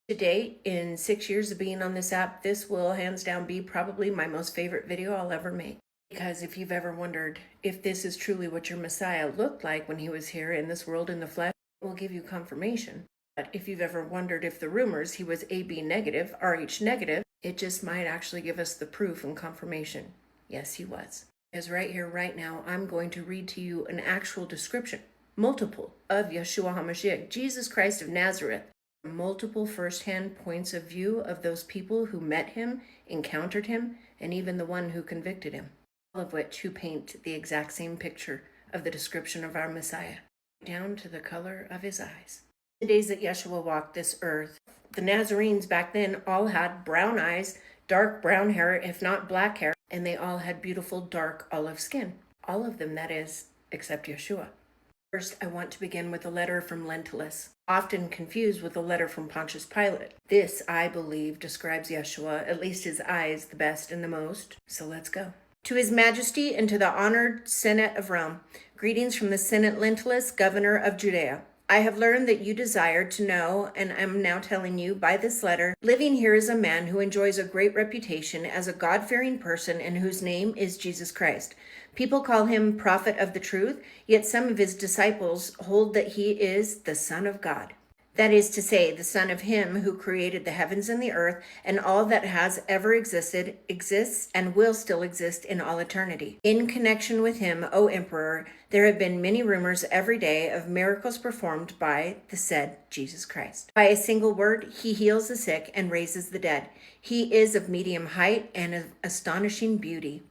To date, in 6 years of being on this app, this will hands down be probably my most favorite video I'll ever make. Because if you've ever wondered if this is truly what your Messiah looked like when he was here in this world in the flesh, it will give you confirmation. But if you've ever wondered if the rumors he was AB negative, RH negative, it just might actually give us the proof and confirmation. Yes, he was. Because right here, right now, I'm going to read to you an actual description, multiple, of Yeshua HaMashiach, Jesus Christ of Nazareth. Multiple first-hand points of view of those people who met him, encountered him, and even the one who convicted him, all of which who paint the exact same picture of the description of our Messiah, down to the color of his eyes. The days that Yeshua walked this earth, the Nazarenes back then all had brown eyes, dark brown hair, if not black hair, and they all had beautiful dark olive skin. All of them, that is, except Yeshua. First, I want to begin with a letter from Lentulus, often confused with a letter from Pontius Pilate. This, I believe, describes Yeshua, at least his eyes, the best and the most. So let's go. To His Majesty and to the honored Senate of Rome, greetings from the Senate Lentulus, governor of Judea. I have learned that you desire to know, and am now telling you by this letter, living here is a man who enjoys a great reputation as a God-fearing person and whose name is Jesus Christ. People call him prophet of the truth, yet some of his disciples hold that he is the Son of God. That is to say, the Son of him who created the heavens and the earth, and all that has ever existed, exists, and will still exist in all eternity. In connection with him, O Emperor, there have been many rumors every day of miracles performed by the said Jesus Christ. By a single word, he heals the sick and raises the dead. He is of medium height and of astonishing beauty.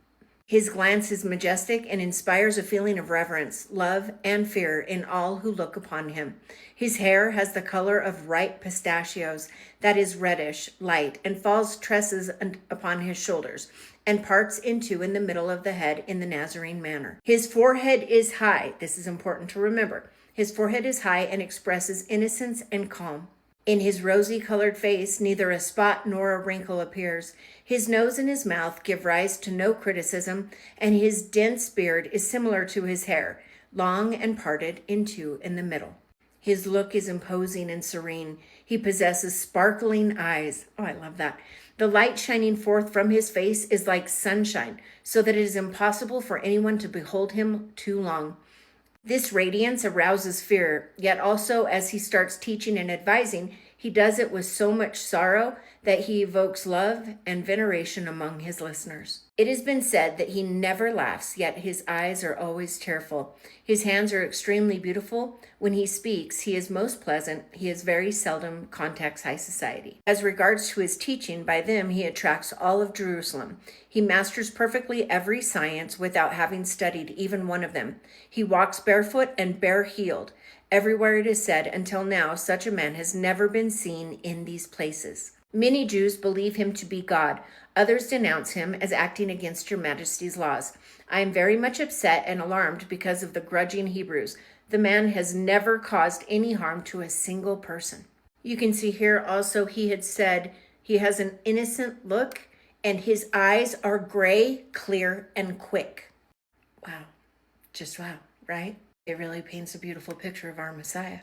His glance is majestic and inspires a feeling of reverence, love, and fear in all who look upon him. His hair has the color of ripe pistachios, that is reddish, light, and falls tresses upon his shoulders, and parts into in the middle of the head in the Nazarene manner. His forehead is high. This is important to remember. His forehead is high and expresses innocence and calm. In his rosy-colored face, neither a spot nor a wrinkle appears. His nose and his mouth give rise to no criticism, and his dense beard is similar to his hair, long and parted in two in the middle. His look is imposing and serene. He possesses sparkling eyes. Oh, I love that. The light shining forth from his face is like sunshine, so that it is impossible for anyone to behold him too long. This radiance arouses fear, yet also as he starts teaching and advising, he does it with so much sorrow that he evokes love and veneration among his listeners. It has been said that he never laughs, yet his eyes are always tearful. His hands are extremely beautiful. When he speaks, he is most pleasant. He is very seldom contacts high society. As regards to his teaching, by them he attracts all of Jerusalem. He masters perfectly every science without having studied even one of them. He walks barefoot and bare-heeled. Everywhere it is said, until now, such a man has never been seen in these places. Many Jews believe him to be God. Others denounce him as acting against your Majesty's laws. I am very much upset and alarmed because of the grudging Hebrews. The man has never caused any harm to a single person. You can see here also he had said he has an innocent look and his eyes are gray, clear, and quick. Wow. Just wow, right? It really paints a beautiful picture of our Messiah.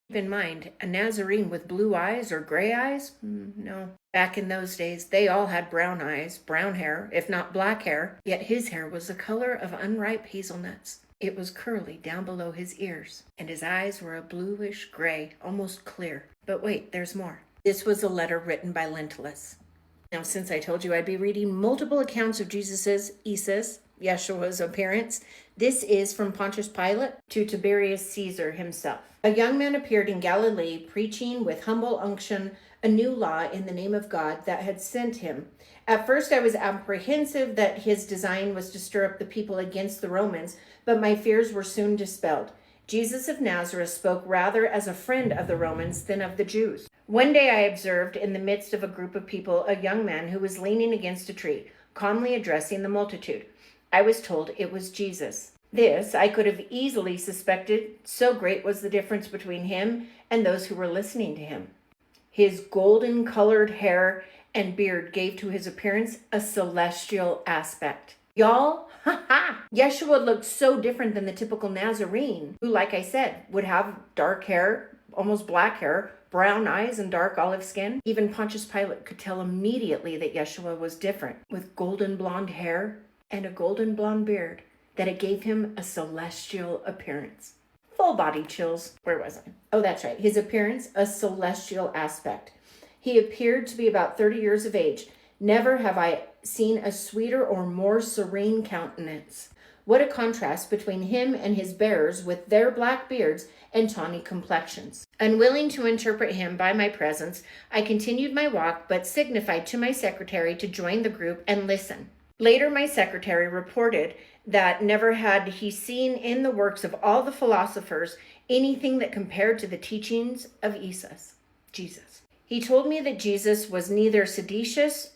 Keep in mind, a Nazarene with blue eyes or gray eyes? No. Back in those days, they all had brown eyes, brown hair, if not black hair, yet his hair was the color of unripe hazelnuts. It was curly down below his ears, and his eyes were a bluish gray, almost clear. But wait, there's more. This was a letter written by Lentulus. Now, since I told you I'd be reading multiple accounts of Yeshua's appearance, this is from Pontius Pilate to Tiberius Caesar himself. A young man appeared in Galilee, preaching with humble unction a new law in the name of God that had sent him. At first I was apprehensive that his design was to stir up the people against the Romans, but my fears were soon dispelled. Jesus of Nazareth spoke rather as a friend of the Romans than of the Jews. One day I observed in the midst of a group of people a young man who was leaning against a tree, calmly addressing the multitude. I was told it was Jesus. This I could have easily suspected, so great was the difference between him and those who were listening to him. His golden-colored hair and beard gave to his appearance a celestial aspect. Y'all, Yeshua looked so different than the typical Nazarene, who, like I said, would have dark hair, almost black hair, brown eyes, and dark olive skin. Even Pontius Pilate could tell immediately that Yeshua was different, with golden blonde hair and a golden blonde beard, that it gave him a celestial appearance. Full body chills. Where was I? Oh, that's right. His appearance, a celestial aspect. He appeared to be about 30 years of age. Never have I seen a sweeter or more serene countenance. What a contrast between him and his bearers with their black beards and tawny complexions. Unwilling to interpret him by my presence, I continued my walk, but signified to my secretary to join the group and listen. Later, my secretary reported that never had he seen in the works of all the philosophers anything that compared to the teachings of Jesus. He told me that Jesus was neither seditious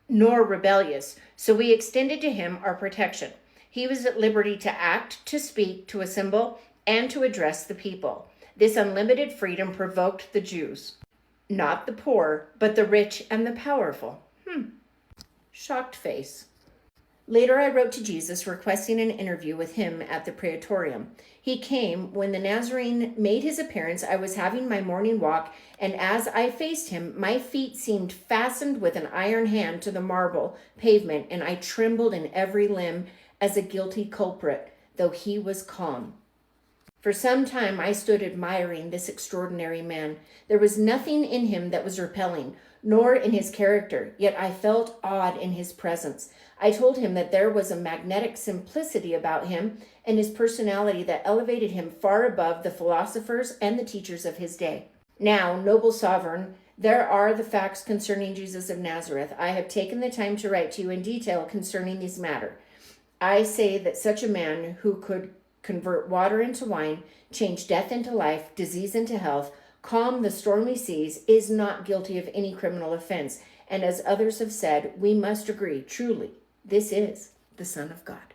nor rebellious, so we extended to him our protection. He was at liberty to act, to speak, to assemble, and to address the people. This unlimited freedom provoked the Jews, not the poor, but the rich and the powerful. Shocked face. Later, I wrote to Jesus requesting an interview with him at the Praetorium. He came when the Nazarene made his appearance. I was having my morning walk, and as I faced him, my feet seemed fastened with an iron hand to the marble pavement, and I trembled in every limb as a guilty culprit, though he was calm. For some time, I stood admiring this extraordinary man. There was nothing in him that was repelling, nor in his character, yet I felt awed in his presence. I told him that there was a magnetic simplicity about him and his personality that elevated him far above the philosophers and the teachers of his day. Now, noble sovereign, there are the facts concerning Jesus of Nazareth. I have taken the time to write to you in detail concerning these matters. I say that such a man who could convert water into wine, change death into life, disease into health, calm the stormy seas, is not guilty of any criminal offense. And as others have said, we must agree, truly, this is the Son of God.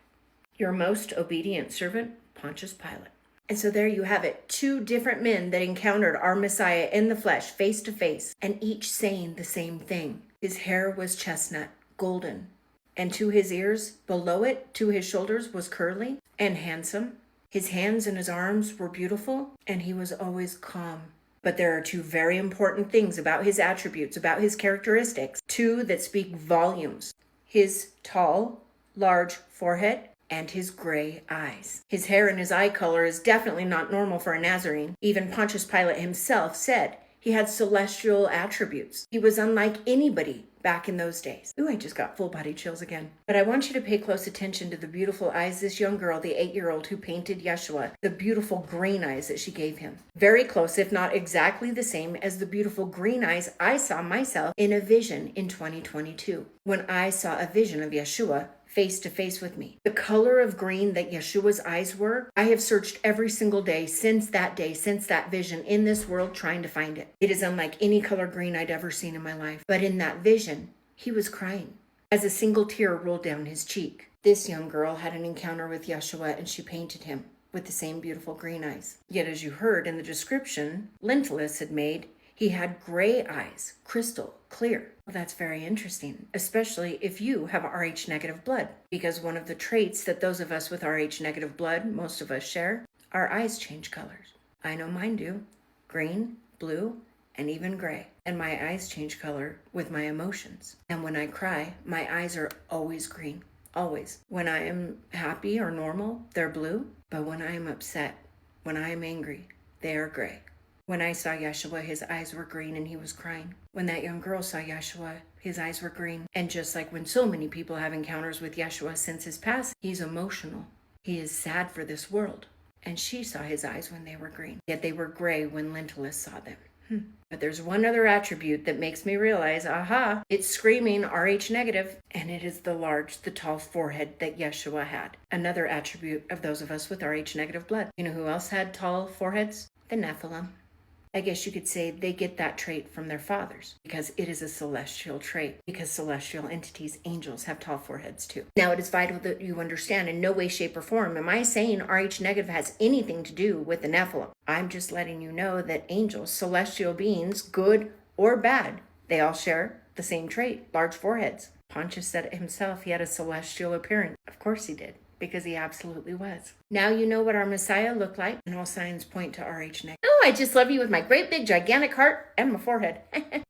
Your most obedient servant, Pontius Pilate. And so there you have it. Two different men that encountered our Messiah in the flesh, face to face, and each saying the same thing. His hair was chestnut, golden, and to his ears, below it, to his shoulders, was curly and handsome. His hands and his arms were beautiful, and he was always calm. But there are two very important things about his attributes, about his characteristics, two that speak volumes. His tall, large forehead and his gray eyes. His hair and his eye color is definitely not normal for a Nazarene. Even Pontius Pilate himself said he had celestial attributes. He was unlike anybody back in those days. Ooh, I just got full body chills again. But I want you to pay close attention to the beautiful eyes this young girl, the 8-year-old who painted Yeshua, the beautiful green eyes that she gave him. Very close, if not exactly the same as the beautiful green eyes I saw myself in a vision in 2022, when I saw a vision of Yeshua face to face with me. The color of green that Yeshua's eyes were, I have searched every single day, since that vision in this world, trying to find it. It is unlike any color green I'd ever seen in my life. But in that vision, he was crying as a single tear rolled down his cheek. This young girl had an encounter with Yeshua, and she painted him with the same beautiful green eyes. Yet, as you heard in the description Lentulus had made, he had gray eyes, crystal clear. Well, that's very interesting, especially if you have Rh negative blood, because one of the traits that those of us with Rh negative blood, most of us share, our eyes change colors. I know mine do. Green, blue, and even gray. And my eyes change color with my emotions. And when I cry, my eyes are always green. Always. When I am happy or normal, they're blue. But when I am upset, when I am angry, they are gray. When I saw Yeshua, his eyes were green and he was crying. When that young girl saw Yeshua, his eyes were green. And just like when so many people have encounters with Yeshua since his passing, he's emotional. He is sad for this world. And she saw his eyes when they were green. Yet they were gray when Lentulus saw them. But there's one other attribute that makes me realize, aha, it's screaming Rh negative, and it is the tall forehead that Yeshua had. Another attribute of those of us with Rh negative blood. You know who else had tall foreheads? The Nephilim. I guess you could say they get that trait from their fathers, because it is a celestial trait, because celestial entities, angels, have tall foreheads too. Now, it is vital that you understand in no way, shape, or form am I saying Rh negative has anything to do with the Nephilim. I'm just letting you know that angels, celestial beings, good or bad, they all share the same trait, large foreheads. Pontius said it himself, he had a celestial appearance. Of course he did. because he absolutely was. Now you know what our Messiah looked like, and all signs point to RH next. Oh, I just love you with my great big gigantic heart and my forehead.